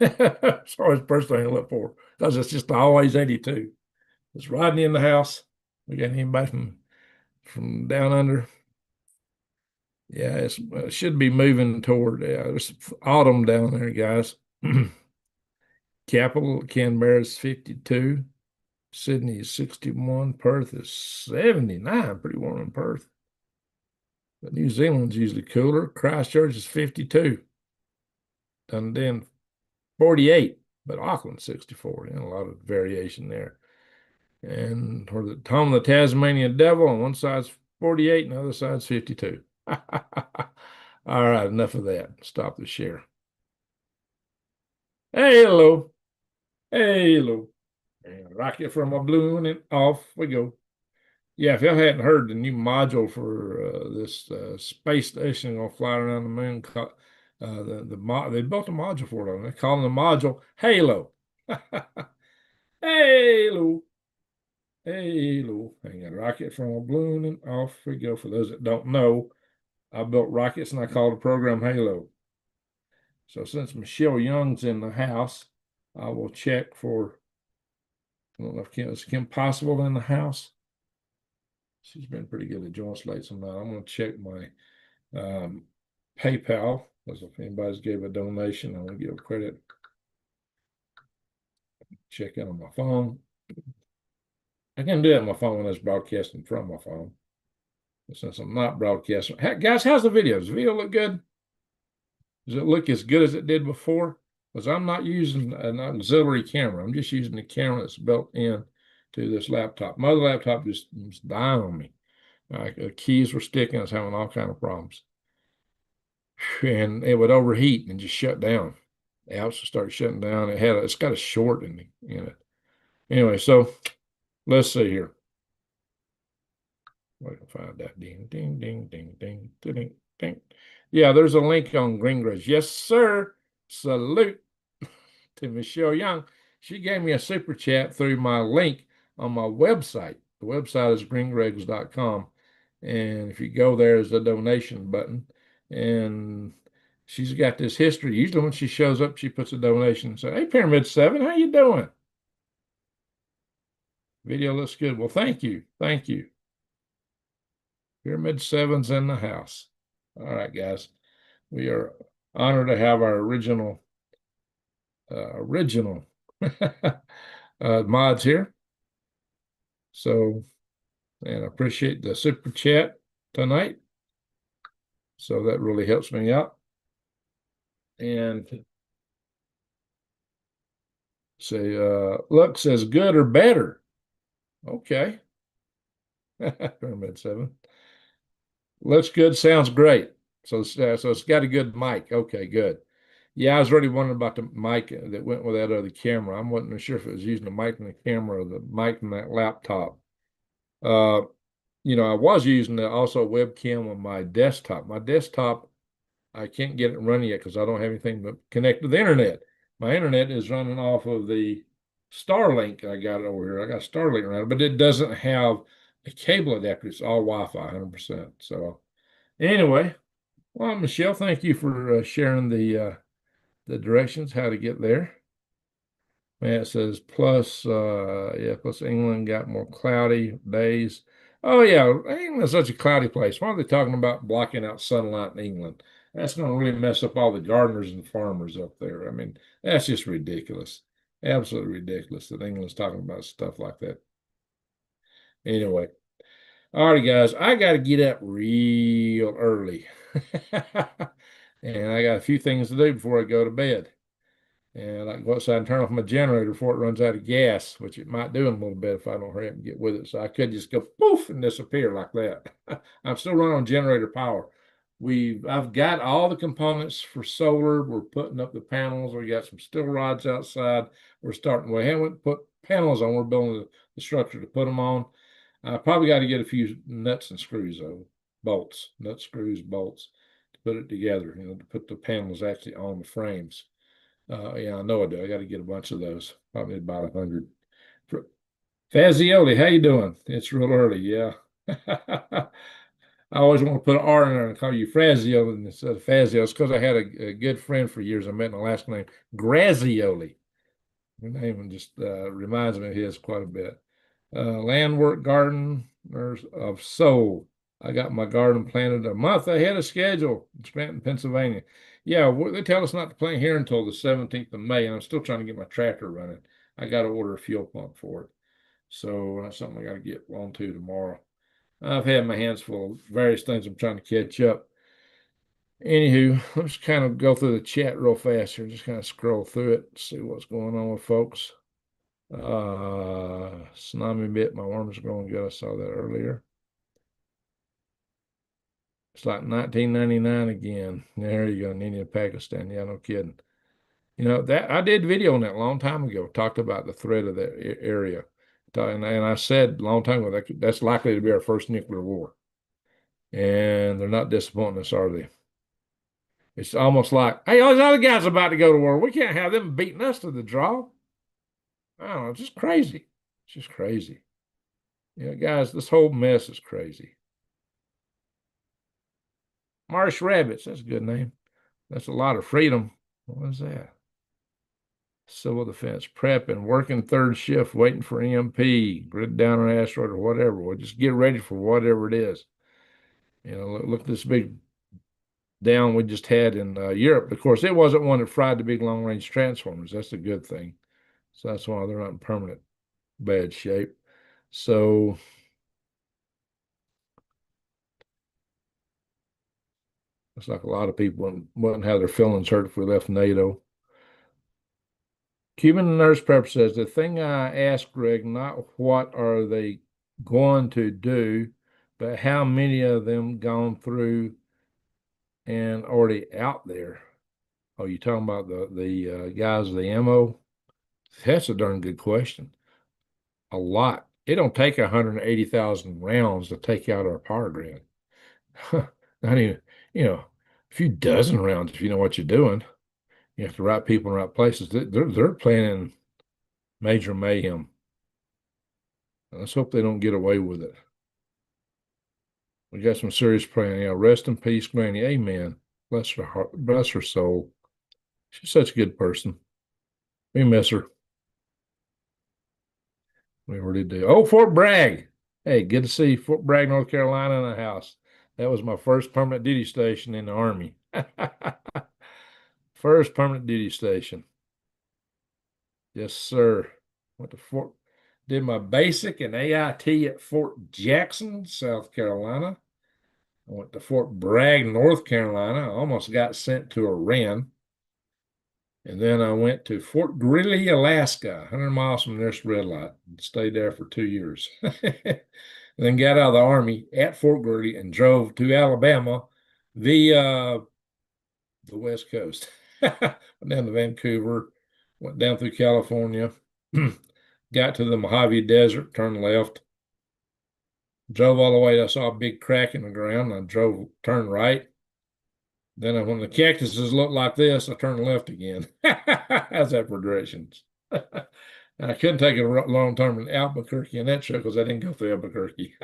S1: It's always the first thing I look for because it's just always 82. It's riding in the house. We got anybody from down under? Yeah, it should be moving toward. Yeah, there's autumn down there, guys. Capital Canberra is 52. Sydney is 61. Perth is 79. Pretty warm in Perth. But New Zealand's usually cooler. Christchurch is 52. Dunedin 48. But Auckland 64. And a lot of variation there. And for the home of the Tasmanian Devil, on one side's 48 and the other side's 52. All right, enough of that. Stop the share. Hey, hello. Hey, hello. And rocket from a balloon and off we go. Yeah, if y'all hadn't heard the new module for this space station gonna fly around the moon, they built a module for it. They call the module Halo. Halo. Halo. Hang on, rocket from a balloon and off we go. For those that don't know, I built rockets and I called the program Halo. So since Michelle Young's in the house, I will check for, I don't know if is Kim Possible in the house. She's been pretty good at joint slates on that. I'm going to check my PayPal, because if anybody's gave a donation, I'm going to give credit. Check in on my phone. I can do it on my phone when I was broadcasting from my phone. But since I'm not broadcasting, guys, how's the video? Does the video look good? Does it look as good as it did before? Because I'm not using an auxiliary camera. I'm just using the camera that's built in to this laptop. My other laptop just dying on me. The keys were sticking. I was having all kind of problems. And it would overheat and just shut down. The house would start shutting down. It's got a short in it. Anyway, so let's see here. I can find that. Ding, ding, ding, ding, ding, ding, ding. Yeah, there's a link on Greengrass. Yes, sir. Salute to Michelle Young. She gave me a super chat through my link on my website. The website is greengregs.com. And if you go there, there's a donation button. And she's got this history. Usually when she shows up, she puts a donation and says, "Hey, Pyramid 7, how you doing? Video looks good." Well, thank you. Thank you. Pyramid 7's in the house. All right, guys. We are honored to have our original mods here. So, and I appreciate the super chat tonight. So that really helps me out. And say, look, says good or better. Okay. Pyramid 7. Looks good, sounds great. So it's got a good mic. Okay, good. Yeah, I was really wondering about the mic that went with that other camera. I wasn't sure if it was using the mic in the camera or the mic in that laptop. I was using also a webcam on my desktop. My desktop, I can't get it running yet because I don't have anything to connect to the internet. My internet is running off of the Starlink I got over here. I got Starlink around, but it doesn't have a cable adapter. It's all Wi-Fi, 100%. So anyway, well, Michelle, thank you for sharing the directions how to get there. Matt says plus England got more cloudy days. Oh yeah, England's such a cloudy place. Why are they talking about blocking out sunlight in England? That's going to really mess up all the gardeners and farmers up there. I mean, that's just ridiculous. Absolutely ridiculous that England's talking about stuff like that. Anyway, all right, guys, I got to get up real early. And I got a few things to do before I go to bed. And I can go outside and turn off my generator before it runs out of gas, which it might do in a little bit if I don't hurry up and get with it. So I could just go poof and disappear like that. I'm still running on generator power. I've got all the components for solar. We're putting up the panels. We got some steel rods outside. We haven't put panels on. We're building the structure to put them on. I probably got to get a few nuts and screws though, nuts, screws, bolts to put it together, to put the panels actually on the frames. Yeah, I know I do. I got to get a bunch of those, probably about 100. Fazioli, how you doing? It's real early, yeah. I always want to put an R in there and call you Frazioli instead of Fazioli. It's because I had a good friend for years I met in Alaska named Grazioli. Her name just reminds me of his quite a bit. Landwork Garden of Soul. I got my garden planted a month ahead of schedule in Scranton, Pennsylvania. Yeah, they tell us not to plant here until the 17th of May, and I'm still trying to get my tractor running. I got to order a fuel pump for it. So that's something I got to get on to tomorrow. I've had my hands full of various things I'm trying to catch up. Anywho, let's kind of go through the chat real fast here. Just kind of scroll through it, see what's going on with folks. Tsunami bit, my worms are growing good. I saw that earlier. It's like 1999 again. There you go, India, Pakistan. Yeah, no kidding. That I did video on that a long time ago. Talked about the threat of that area, and I said a long time ago that's likely to be our first nuclear war. And they're not disappointing us, are they? It's almost like, hey, all these other guys about to go to war. We can't have them beating us to the draw. I don't know. It's just crazy. It's just crazy. Guys, this whole mess is crazy. Marsh rabbits. That's a good name. That's a lot of freedom. What is that? Civil defense, prep and working third shift, waiting for EMP, grid down an asteroid or whatever. We'll just get ready for whatever it is. Look at this big down we just had in Europe. Of course, it wasn't one that fried the big long range transformers. That's a good thing. So that's why they're not in permanent bad shape. So it's like a lot of people wouldn't have their feelings hurt if we left NATO. Cuban Nurse Prep says the thing I asked Greg, not what are they going to do, but how many of them gone through and already out there. Oh, you talking about the guys with the ammo? That's a darn good question. A lot. It don't take 180,000 rounds to take out our power grid. Not even, a few dozen rounds if you know what you're doing. You have the right people in the right places. They're planning major mayhem. Let's hope they don't get away with it. We got some serious praying. Rest in peace, Granny. Amen. Bless her heart, bless her soul. She's such a good person. We miss her. We really do. Oh, Fort Bragg. Hey, good to see Fort Bragg, North Carolina in the house. That was my first permanent duty station in the Army. First permanent duty station. Yes, sir. Went to Fort, did my basic and AIT at Fort Jackson, South Carolina. I went to Fort Bragg, North Carolina. I almost got sent to Iran. And then I went to Fort Greely, Alaska, 100 miles from the nearest red light, and stayed there for 2 years. Then got out of the Army at Fort Greely and drove to Alabama via the West Coast. Went down to Vancouver, went down through California, got to the Mojave Desert, turned left, drove all the way. I saw a big crack in the ground. I turned right. Then when the cactuses looked like this, I turned left again. How's that for directions? I couldn't take a long term in Albuquerque in that truck because I didn't go through Albuquerque.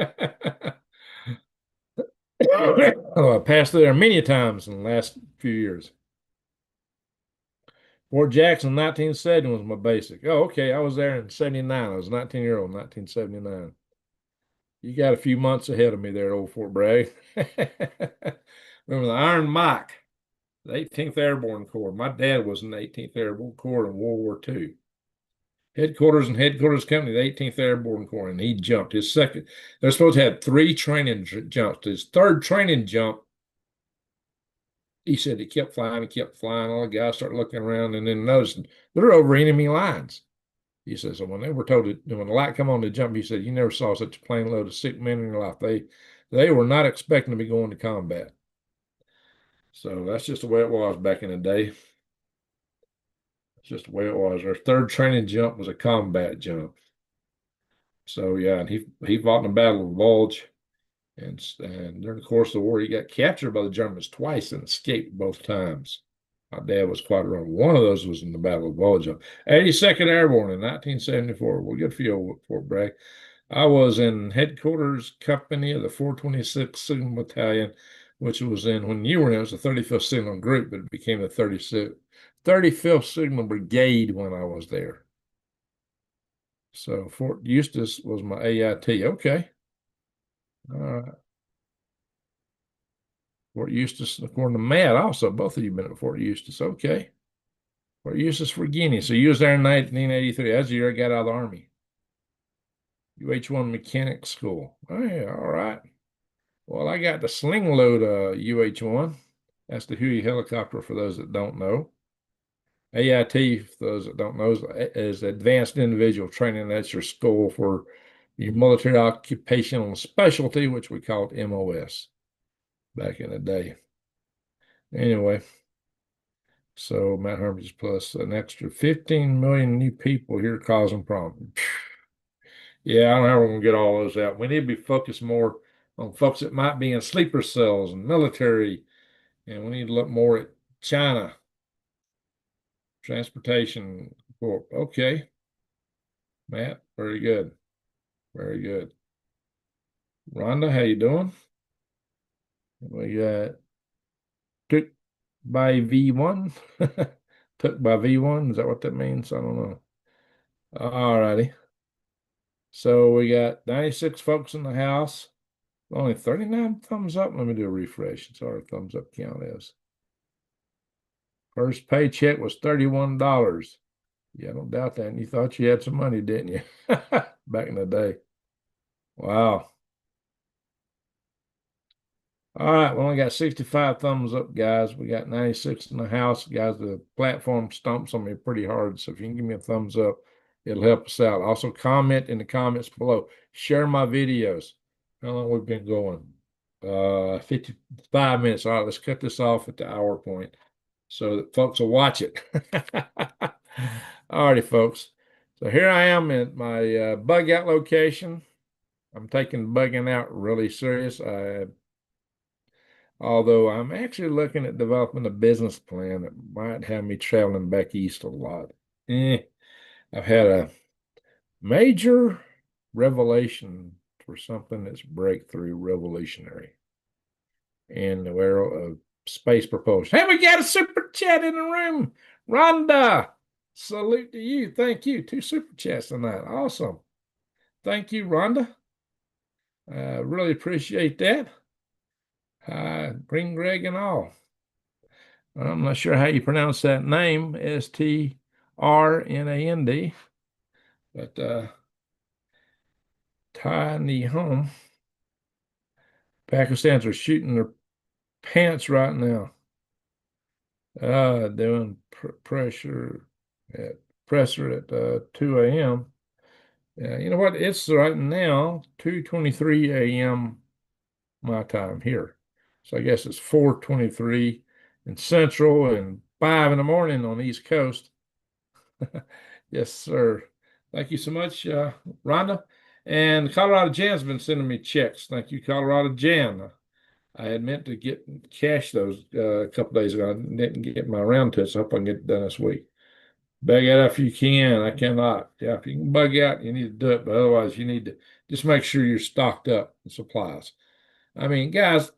S1: Oh, I passed through there many times in the last few years. Fort Jackson, 1970 was my basic. Oh, okay. I was there in 79. I was 19-year-old, 1979. You got a few months ahead of me there, old Fort Bragg. Remember the Iron Mike, the 18th Airborne Corps. My dad was in the 18th Airborne Corps in World War II. Headquarters company, the 18th Airborne Corps, and he jumped his second. They're supposed to have 3 training jumps. His third training jump, he said he kept flying. All the guys started looking around and then noticed they're over enemy lines. He says, so when they were told when the light come on to jump, he said, you never saw such a plane load of sick men in your life. They were not expecting to be going to combat. So that's just the way it was back in the day. It's just the way it was. Our third training jump was a combat jump. So yeah, and he fought in the Battle of the Bulge, and during the course of the war, he got captured by the Germans twice and escaped both times. My dad was quite around. One of those was in the Battle of the Bulge. 82nd Airborne in 1974. Well, good for you, Fort Bragg. I was in headquarters company of the 426th Signal Battalion, which was when you were in, it was the 35th Signal Group, but it became the 35th Signal Brigade when I was there. So Fort Eustis was my AIT. Okay. All right. Fort Eustis, according to Matt, also, both of you been at Fort Eustis. Okay. Fort Eustis, Virginia. So you was there in 1983. That's the year I got out of the Army. UH-1 Mechanic School. Oh, yeah, all right. Well, I got the sling load UH-1. That's the Huey helicopter for those that don't know. AIT, for those that don't know, is Advanced Individual Training. That's your school for your military occupational specialty, which we called MOS back in the day. Anyway, so Mount Hermes plus an extra 15 million new people here causing problems. Yeah, I don't know how we're going to get all those out. We need to be focused more on folks that might be in sleeper cells and military, and we need to look more at China. Transportation Corp. Okay. Matt, very good. Very good. Rhonda, how you doing? We got by V1. Took by V1. Is that what that means? I don't know. All righty. So we got 96 folks in the house. Only 39 thumbs up. Let me do a refresh. That's all our thumbs up count is. First paycheck was $31. Yeah, I don't doubt that. And you thought you had some money, didn't you? Back in the day. Wow. All right, we only got 65 thumbs up, guys. We got 96 in the house. Guys, the platform stumps on me pretty hard. So if you can give me a thumbs up, it'll help us out. Also, comment in the comments below. Share my videos. How long we've been going? 55 minutes. All right, let's cut this off at the hour point so that folks will watch it. All righty, folks. So here I am at my bug out location. I'm taking bugging out really serious. Although I'm actually looking at developing a business plan that might have me traveling back east a lot. I've had a major revelation for something that's breakthrough revolutionary in the world of space propulsion. Hey, we got a super chat in the room. Rhonda, salute to you. Thank you. 2 super chats tonight. Awesome. Thank you, Rhonda. Really appreciate that. Green Greg and all. I'm not sure how you pronounce that name, Strnand, but Tiny Home. Pakistanis are shooting their pants right now. Doing presser at 2 a.m. You know what? It's right now 2:23 a.m. my time here. So I guess it's 4:23 in Central and 5 in the morning on the East Coast. Yes, sir. Thank you so much, Rhonda. And Colorado Jan's been sending me checks. Thank you, Colorado Jan. I had meant to get cash those a couple days ago. I didn't get my round to it, so I hope I can get it done this week. Bug out if you can. I cannot. Yeah, if you can bug out, you need to do it. But otherwise, you need to just make sure you're stocked up with supplies. I mean, guys,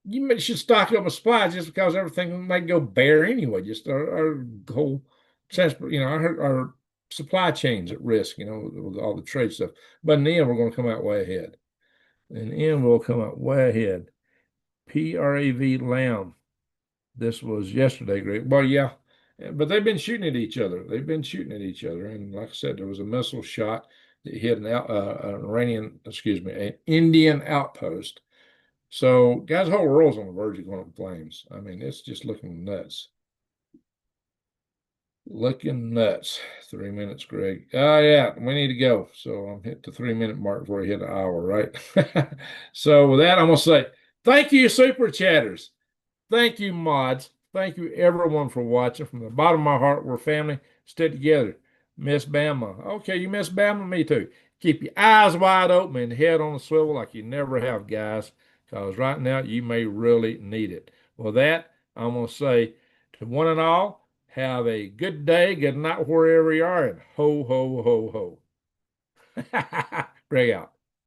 S1: you should stock up with supplies just because everything might go bare anyway. Just our whole transport, our supply chain's at risk, with all the trade stuff. But in the end, we're going to come out way ahead. In the end, we'll come out way ahead. PRAV Lamb. This was yesterday, Greg. Well, yeah, but they've been shooting at each other. They've been shooting at each other. And like I said, there was a missile shot that hit an Indian outpost. So, guys, the whole world's on the verge of going up in flames. I mean, it's just looking nuts. Looking nuts. 3 minutes, Greg. Yeah, we need to go. So I'm hit the 3 minute mark before we hit an hour, right? So with that, I'm gonna say thank you, super chatters. Thank you, mods. Thank you, everyone, for watching. From the bottom of my heart, we're family. Stay together. Miss Bama. Okay, you miss Bama? Me too. Keep your eyes wide open and head on a swivel like you never have, guys, because right now you may really need it. With that, I'm going to say to one and all, have a good day, good night, wherever you are, and ho, ho, ho, ho. Greg out.